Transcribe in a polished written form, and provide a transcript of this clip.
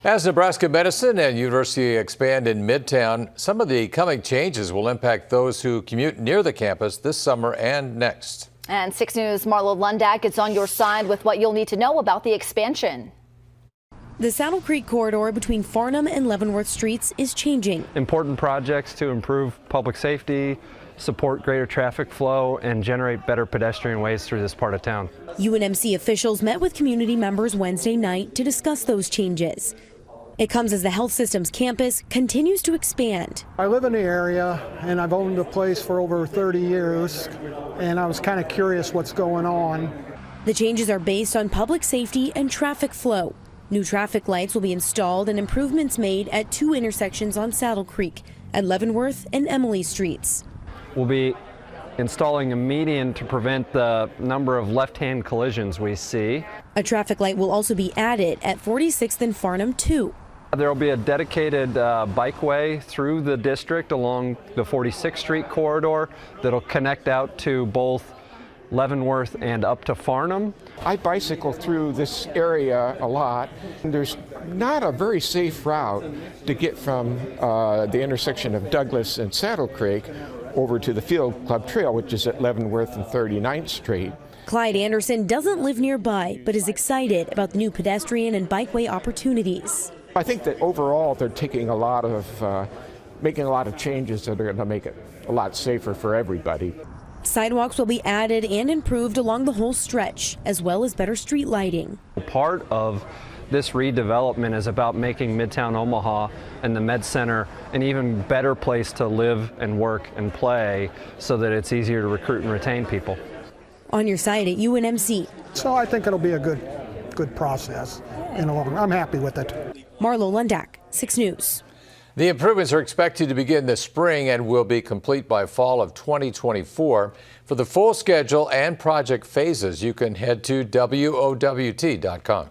As Nebraska Medicine and University expand in Midtown, some of the coming changes will impact those who commute near the campus this summer and next. And 6 News' Marlo Lundak is on your side with what you'll need to know about the expansion. The Saddle Creek corridor between Farnham and Leavenworth Streets is changing. Important projects to improve public safety, support greater traffic flow, and generate better pedestrian ways through this part of town. UNMC officials met with community members Wednesday night to discuss those changes. It comes as the health system's campus continues to expand. I live in the area and I've owned the place for over 30 years, and I was kind of curious what's going on. The changes are based on public safety and traffic flow. New traffic lights will be installed and improvements made at 2 intersections on Saddle Creek, at Leavenworth and Emily Streets. We'll be installing a median to prevent the number of left-hand collisions we see. A traffic light will also be added at 46th and Farnham 2. There will be a dedicated bikeway through the district along the 46th Street corridor that'll connect out to both Leavenworth and up to Farnham. I bicycle through this area a lot. There's not a very safe route to get from the intersection of Douglas and Saddle Creek over to the Field Club Trail, which is at Leavenworth and 39th Street. Clyde Anderson doesn't live nearby, but is excited about the new pedestrian and bikeway opportunities. I think that overall they're taking a lot of, making a lot of changes that are going to make it a lot safer for everybody. Sidewalks will be added and improved along the whole stretch, as well as better street lighting. Part of this redevelopment is about making Midtown Omaha and the Med Center an even better place to live and work and play so that it's easier to recruit and retain people. On your side at UNMC. So I think it'll be a good process in the long run. I'm happy with it. Marlo Lundak, 6 News. The improvements are expected to begin this spring and will be complete by fall of 2024. For the full schedule and project phases, you can head to WOWT.com.